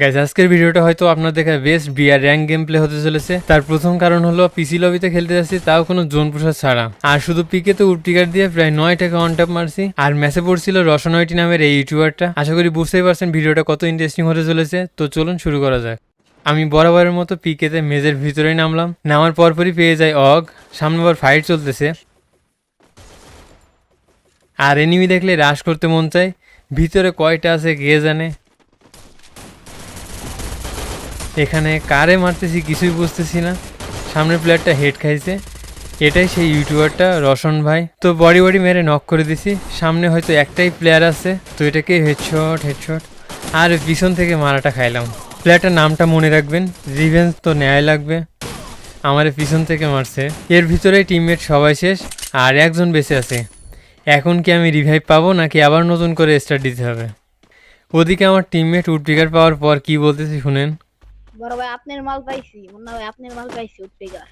Guys আজকের ভিডিওটা হয়তো আপনার দেখা best BR rank game play হতে চলেছে। তার প্রথম কারণ হলো পিসি লবিতে খেলতে যাচ্ছি, তাও কোনো জোন প্রসাদ ছাড়া, আর শুধু পিকেতে উডপিকার দিয়ে প্রায় 9টাকে অন ট্যাপ মারছি। আর ম্যাচে পড়ছিল রসনয়টি নামের এই ইউটিউবারটা। আশা করি বুঝতেই পারছেন ভিডিওটা কত ইন্টারেস্টিং হতে চলেছে। তো চলুন শুরু করা যাক। আমি বরাবরের মতো পিকেতে মেজের ভিতরেই নামলাম। নামার পরপরই পেয়ে যাই অগ। সামনে আবার ফাইট চলতেছে, আর এনিমি দেখলে রাশ করতে মন চায়। ভিতরে কয়টা আছে কে জানে। এখানে কারে মারতেছি কিছুই বুঝতেছি না। সামনের প্লেয়ারটা হেড খাইছে, এটাই সেই ইউটিউবারটা রসন ভাই। তো বডি মেরে নক করে দিছি। সামনে হয়তো একটাই প্লেয়ার আছে, তো এটাকে হেডশট আর পিছন থেকে মারাটা খাইলাম। প্লেয়ারটার নামটা মনে রাখবেন, রিভেঞ্জ তো নেয় লাগবে। আমার পিছন থেকে মারছে। এর ভিতরে টিমমেট সবাই শেষ, আর একজন বেঁচে আছে। এখন কি আমি রিভাইভ পাবো নাকি আবার নতুন করে স্টার্ট দিতে হবে? ওদিকে আমার টিমমেট উডপিকার পাওয়ার পর কি বলতেছি শুনেন। বড় ভাই আপনার মাল পাইছি, মুন্না ভাই আপনার মাল পাইছি উঠপেগার।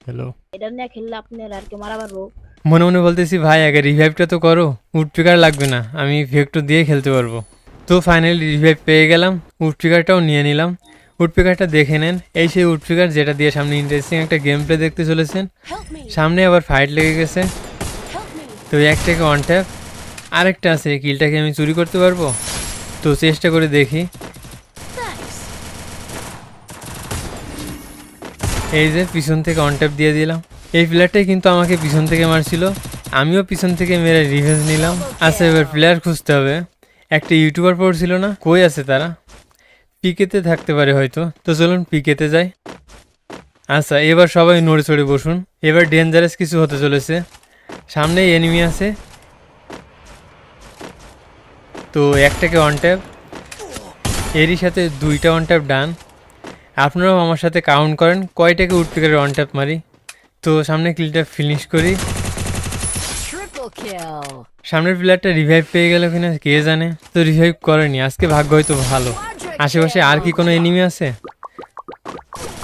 হ্যালো। এটা নিয়ে খেললে আপনার আর কি মারা পারবো। মনে মনে বলতেছি ভাই আগে রিভাইভটা তো করো, উডপিকার লাগবে না, আমি ভেক্টর দিয়ে খেলতে পারবো। তো ফাইনালি রিভাইভ পেয়ে গেলাম, উডপিকারটাও নিয়ে নিলাম। উডপিকারটা দেখে নেন, এই সেই উডপিকার যেটা দিয়ে সামনে ইন্টারেস্টিং একটা গেম প্লে দেখতে চলেছেন। সামনে আবার ফাইট লেগে গেছে, তো একটাকে অন ট্যাপ। আরেকটা আছে, কিলটাকে আমি চুরি করতে পারবো, তো চেষ্টা করে দেখি। এই যে পিছন থেকে অন ট্যাপ দিয়ে দিলাম। এই প্লেয়ারটাই কিন্তু আমাকে পিছন থেকে মারছিল, আমিও পিছন থেকে মেরে রিভেঞ্জ নিলাম। আচ্ছা এবার প্লেয়ার খুঁজতে হবে। একটা ইউটিউবার পড়ছিল না, কই আছে তারা? পিকেতে থাকতে পারে হয়তো, তো চলুন পিকেতে যাই। আচ্ছা এবার সবাই নড়ে চড়ে বসুন, এবার ডেঞ্জারাস কিছু হতে চলেছে। সামনেই এনিমি আছে, তো একটাকে অন ট্যাপ, এরই সাথে দুইটা অন ট্যাপ ডান। আপনারাও আমার সাথে কাউন্ট করেন কয়টাকে উডপিকারের অন ট্যাপ মারি। তো সামনে কিলটা ফিনিশ করি। সামনের প্লেয়ারটা রিভাইভ পেয়ে গেল কিনা কে জানে, তো রিভাইভ করেনি, আজকে ভাগ্য হয়তো ভালো। আশেপাশে আর কি কোনো এনিমি আছে?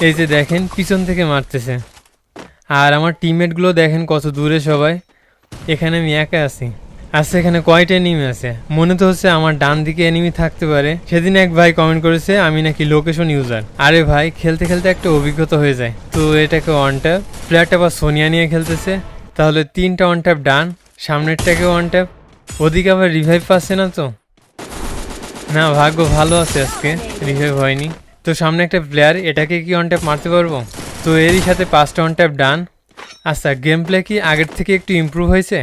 এই যে দেখেন পিছন থেকে মারতেছে, আর আমার টিমমেটগুলো দেখেন কত দূরে সবাই। এখানে আমি একা আছি। আচ্ছা এখানে কয়টা এনিমি আছে? মনে তো হচ্ছে আমার ডান দিকে এনিমি থাকতে পারে। সেদিন এক ভাই কমেন্ট করেছে আমি নাকি লোকেশন ইউজার। আরে ভাই খেলতে খেলতে একটা অভিজ্ঞতা হয়ে যায়। তো এটাকে অন ট্যাপ, প্লেয়ারটা বা সোনিয়া নিয়ে খেলতেছে, তাহলে 3টা অন ট্যাপ ডান। সামনেরটাকে অন ট্যাপ, ওদিকে আবার রিভাইভ পাচ্ছে না তো। না ভাগ্য ভালো আছে, আজকে রিভাইভ হয়নি। তো সামনে একটা প্লেয়ার, এটাকে কি অন ট্যাপ মারতে পারবো? তো এরই সাথে 5টা অন ট্যাপ ডান। আচ্ছা গেম প্লে কি আগের থেকে একটু ইমপ্রুভ হয়েছে?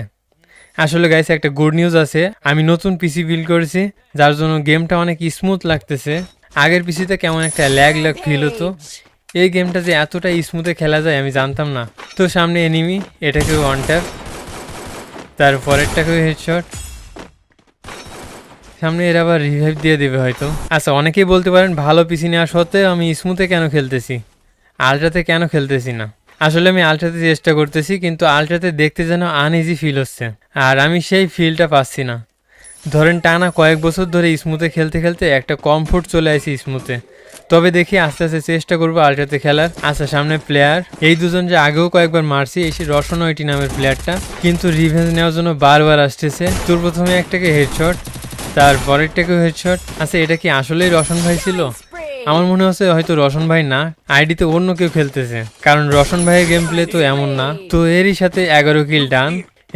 আসলে গাইস একটা গুড নিউজ আছে, আমি নতুন পিসি বিল্ড করেছি, যার জন্য গেমটা অনেক স্মুথ লাগতেছে। আগের পিসিতে কেমন একটা ল্যাগ ফিল হতো। এই গেমটা যে এতটা স্মুথে খেলা যায় আমি জানতাম না। তো সামনে এনিমি, এটাকেও অন ট্যাপ, তার পরেরটাকেও হেডশট। সামনে এর আবার রিভাইভ দিয়ে দেবে হয়তো। আচ্ছা অনেকেই বলতে পারেন ভালো পিসি নেওয়া সত্ত্বেও আমি স্মুথে কেন খেলতেছি, আলট্রাতে কেন খেলতেছি না। আসলে আমি আলট্রাতে চেষ্টা করতেছি, কিন্তু আলট্রাতে দেখতে যেন আনইজি ফিল হচ্ছে, আর আমি সেই ফিলটা পাচ্ছি না। ধরেন টানা কয়েক বছর ধরে স্মুথে খেলতে খেলতে একটা কমফোর্ট চলে আসি স্মুথে। তবে দেখি আস্তে আস্তে চেষ্টা করবো আলট্রাতে খেলার। আচ্ছা সামনে প্লেয়ার, এই দুজন যে আগেও কয়েকবার মারছি, এই রসনয়টি নামের প্লেয়ারটা, কিন্তু রিভেঞ্জ নেওয়ার জন্য বারবার আসতেছে। তোর প্রথমে একটাকে হেডশট, তার পরেরটাকেও হেডশট। আচ্ছা এটা কি আসলেই রসন ভাই ছিল? আমার মনে হচ্ছে হয়তো রসন ভাই না, আইডিতে অন্য কেউ খেলতেছে, কারণ রসন ভাইয়ের গেম প্লে তো এমন না। তো এরই সাথে 11 কিল ডান।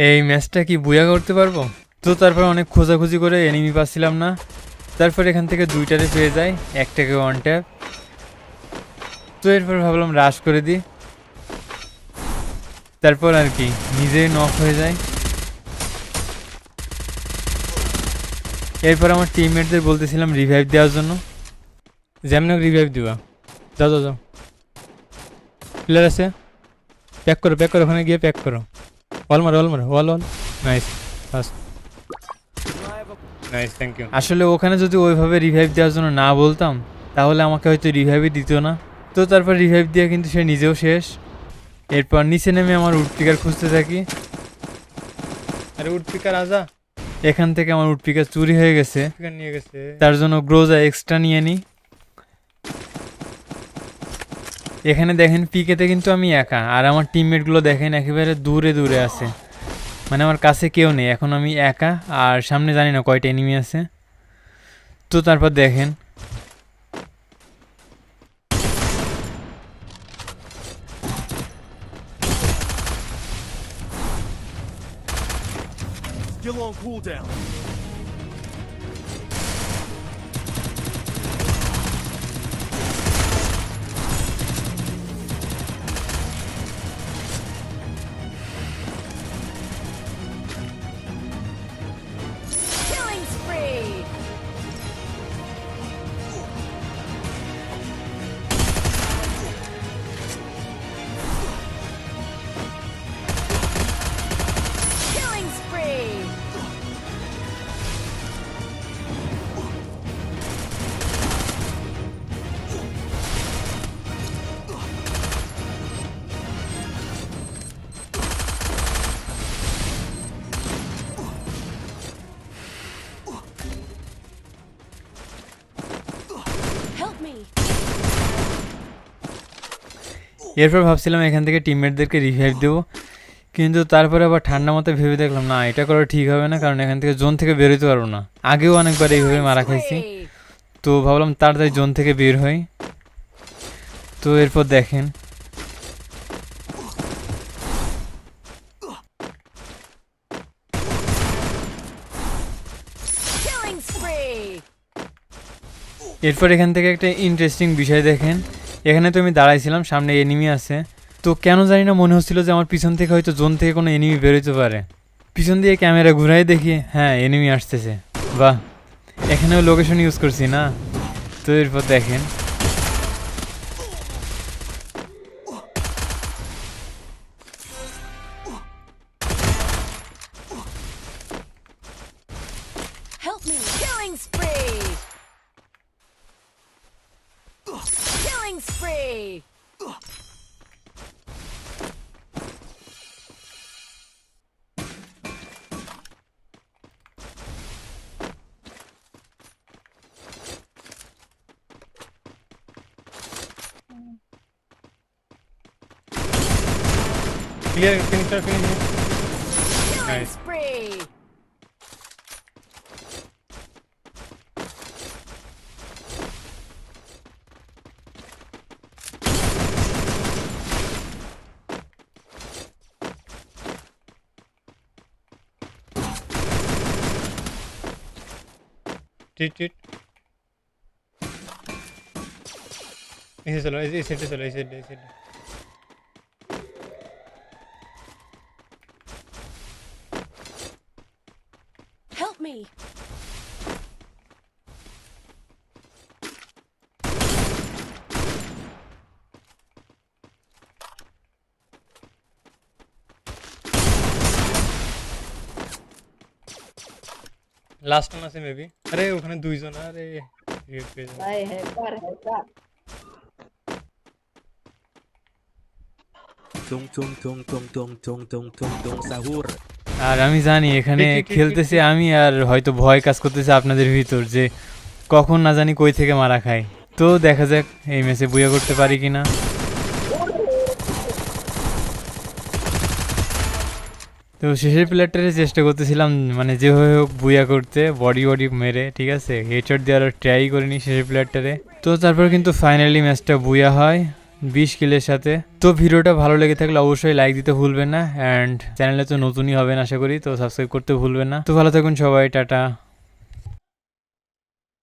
এই ম্যাচটা কি বুয়া করতে পারবো? তো তারপর অনেক খোঁজাখুঁজি করে এনিমি পাচ্ছিলাম না, তারপর এখান থেকে 2টারে পেয়ে যাই, একটাকে ওয়ান ট্যাপ। তো এরপর ভাবলাম রাশ করে দিই, তারপর আর কি নিজেই নক হয়ে যায়। এরপর আমার টিমমেটদের বলতেছিলাম রিভাইভ দেওয়ার জন্য, যেমন রিভাইভ দিবা, যাও যাও যাও। প্লেয়ার আছে, প্যাক করো ওখানে গিয়ে প্যাক করো। All nice first, nice thank you. আসলে ওখানে যদি ওইভাবে রিভাইভ দেওয়ার জন্য না বলতাম, তাহলে আমাকে হয়তো রিভাইভই দিত না। তো তারপর রিভাইভ দিয়ে কিন্তু সে নিজেও শেষ। এরপর নিচে নেমে আমার উডপিকার খুঁজতে থাকি। আরে উডপিকার আজা, এখান থেকে আমার উডপিকার চুরি হয়ে গেছে, নিয়ে গেছে, তার জন্য গ্রোজা এক্সট্রা নিয়ে নিই। এখানে দেখেন পিকেতে কিন্তু আমি একা, আর আমার টিমমেটগুলো দেখেন একেবারে দূরে দূরে আছে, মানে আমার কাছে কেউ নেই। এখন আমি একা, আর সামনে জানি না কয়টা এনিমি আছে। তো তারপর দেখেন Still on cooldown. Killing spree! Killing spree! Help me! এরপর ভাবছিলাম এখান থেকে টিমমেটদেরকে রিভাইভ দেবো, কিন্তু তারপরে আবার ঠান্ডা মতো ভেবে দেখলাম না, এটা করা ঠিক হবে না, কারণ এখান থেকে জোন থেকে বেরোতে পারবো না। আগেও অনেকবার এইভাবে মারা খাইছি, Spree! তো ভাবলাম তাড়াতাড়ি জোন থেকে বের হই। তো এরপর দেখেন Killing spree! এরপর এখান থেকে একটা ইন্টারেস্টিং বিষয় দেখেন, এখানে তো আমি দাঁড়াইছিলাম, সামনে এনিমি আছে, তো কেন জানি না মনে হচ্ছিল যে আমার পিছন থেকে হয়তো জোন থেকে কোনো এনিমি বেরোতে পারে। পিছন দিয়ে ক্যামেরা ঘুরাই দেখি হ্যাঁ এনিমি আসতেছে, বাহ, এখানেও লোকেশন ইউজ করছি না। তো এরপর দেখেন Help me! Killing spree! Killing spree! Clear, finish Killing Nice. spree! টিট টিট এসে চলো, এই সাইডে চলো, এই সাইডে, এই সাইডে। Help me! লাস্ট ওয়ান আছে মেবি, আরে ওখানে দুইজন, আরে রিভিউ পেয়ে যাবে। ভাই hacker hacker Tung tung tung tung tung tung tung tung tung sahur. আর আমি জানি এখানে খেলতেছি আমি, আর হয়তো ভয় কাজ করতেছে আপনাদের ভিতর যে কখন না জানি কই থেকে মারা খাই। তো দেখা যাক এই ম্যাচে বুয়া করতে পারি কিনা। তো শেষের প্লেয়ারটারে চেষ্টা করতেছিলাম মানে যেভাবে হোক বুয়া করতে, বডি বডি মেরে, ঠিক আছে, হেডশট দেওয়ার ট্রাই করিনি শেষের প্লেয়ারটারে। তো তারপর কিন্তু ফাইনালি ম্যাচটা বুয়া হয় 20 কিলের সাথে। তো ভিডিওটা ভালো লেগে থাকলে অবশ্যই লাইক দিতে ভুলবেন না, অ্যান্ড চ্যানেলে তো নতুনই হবেন আশা করি, তো সাবস্ক্রাইব করতে ভুলবেন না। তো ভালো থাকুন সবাই, টাটা।